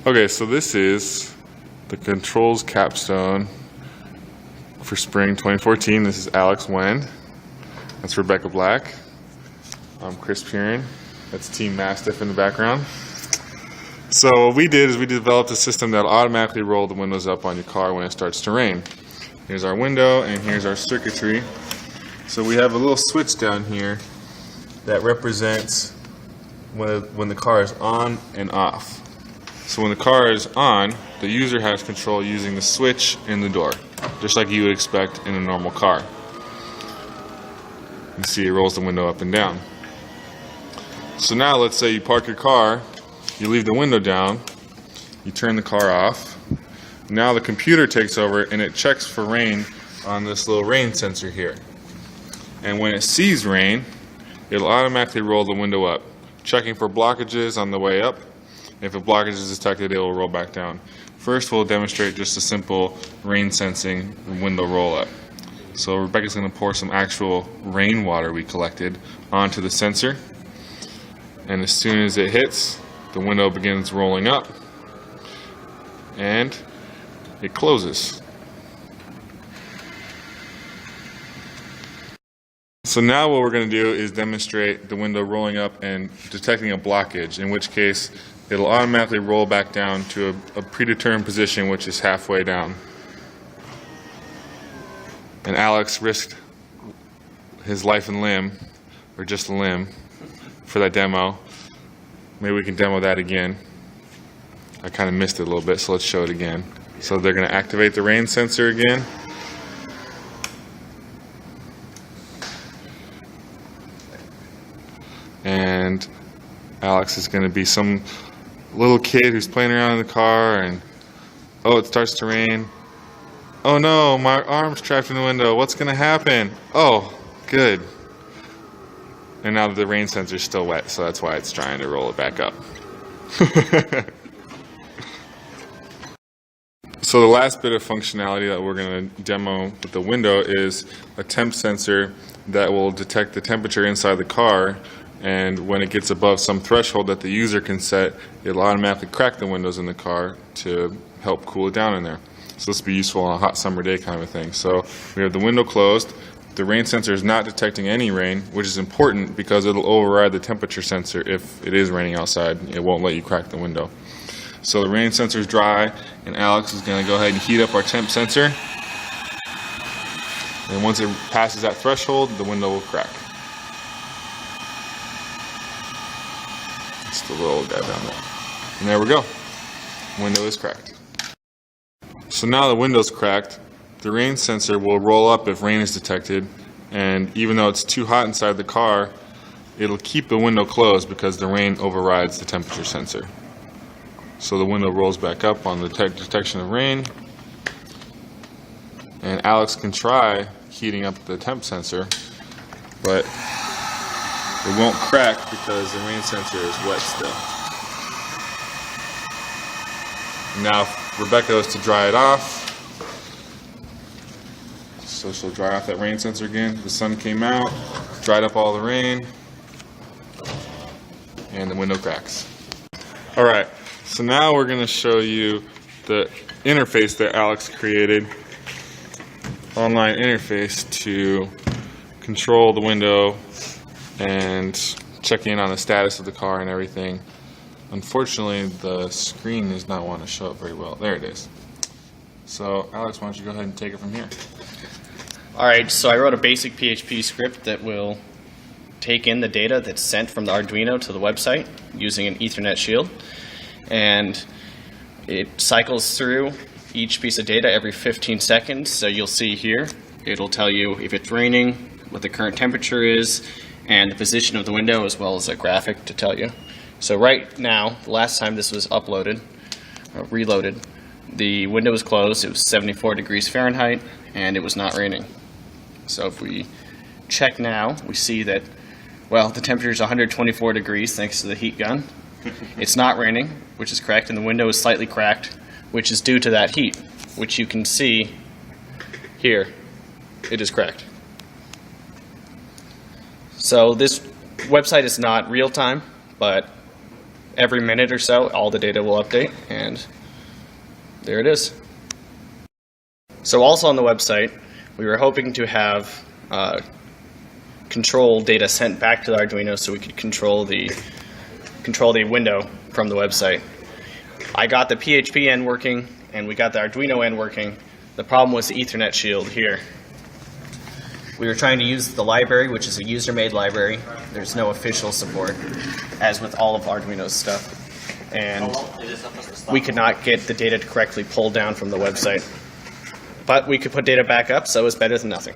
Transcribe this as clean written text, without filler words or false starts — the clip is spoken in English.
Okay, so this is the controls capstone for spring 2014. This is Alex Wen. That's Rebecca Black. I'm Chris Pearin. That's Team Mastiff in the background. So what we did is we developed a system that will automatically roll the windows up on your car when it starts to rain. Here's our window and here's our circuitry. So we have a little switch down here that represents when the car is on and off. So when the car is on, the user has control using the switch in the door, just like you would expect in a normal car. You see it rolls the window up and down. So now let's say you park your car, you leave the window down, you turn the car off. Now the computer takes over and it checks for rain on this little rain sensor here. And when it sees rain, it'll automatically roll the window up, checking for blockages on the way up. If a blockage is detected, it will roll back down. First, we'll demonstrate just a simple rain sensing window roll up. So Rebecca's going to pour some actual rainwater we collected onto the sensor. And as soon as it hits, the window begins rolling up and it closes. So now what we're going to do is demonstrate the window rolling up and detecting a blockage, in which case it'll automatically roll back down to a predetermined position, which is halfway down. And Alex risked his life and limb, or just a limb, for that demo. Maybe we can demo that again. I kind of missed it a little bit, so let's show it again. So they're going to activate the rain sensor again. And Alex is going to be some little kid who's playing around in the car, and oh, it starts to rain. Oh no, my arm's trapped in the window. What's going to happen? Oh, good. And now the rain sensor's still wet, so that's why it's trying to roll it back up. So the last bit of functionality that we're going to demo with the window is a temp sensor that will detect the temperature inside the car, and when it gets above some threshold that the user can set, it'll automatically crack the windows in the car to help cool it down in there. So this will be useful on a hot summer day kind of a thing. So we have the window closed. The rain sensor is not detecting any rain, which is important because it'll override the temperature sensor if it is raining outside. It won't let you crack the window. So the rain sensor is dry, and Alex is going to go ahead and heat up our temp sensor. And once it passes that threshold, the window will crack. It's the little guy down there. And there we go. Window is cracked. So now the window's cracked. The rain sensor will roll up if rain is detected, and even though it's too hot inside the car, it'll keep the window closed because the rain overrides the temperature sensor. So the window rolls back up on the detection of rain, and Alex can try heating up the temp sensor, but it won't crack because the rain sensor is wet still. Now Rebecca goes to dry it off. So she'll dry off that rain sensor again. The sun came out, dried up all the rain, and the window cracks. Alright, so now we're going to show you the interface that Alex created, online interface to control the window and check in on the status of the car and everything. Unfortunately, the screen does not want to show up very well. There it is. So Alex, why don't you go ahead and take it from here? Alright, so I wrote a basic PHP script that will take in the data that's sent from the Arduino to the website using an Ethernet shield, and it cycles through each piece of data every 15 seconds. So you'll see here, it'll tell you if it's raining, what the current temperature is, and the position of the window, as well as a graphic to tell you. So right now, the last time this was uploaded, or reloaded, the window was closed, it was 74 degrees Fahrenheit, and it was not raining. So if we check now, we see that, well, the temperature is 124 degrees thanks to the heat gun. It's not raining, which is correct, and the window is slightly cracked, which is due to that heat, which you can see here. It is cracked. So this website is not real time, but every minute or so, all the data will update, and there it is. So also on the website, we were hoping to have control data sent back to the Arduino so we could control the window from the website. I got the PHP end working, and we got the Arduino end working. The problem was the Ethernet shield here. We were trying to use the library, which is a user-made library. There's no official support, as with all of Arduino's stuff. And we could not get the data to correctly pull down from the website. But we could put data back up, so it was better than nothing.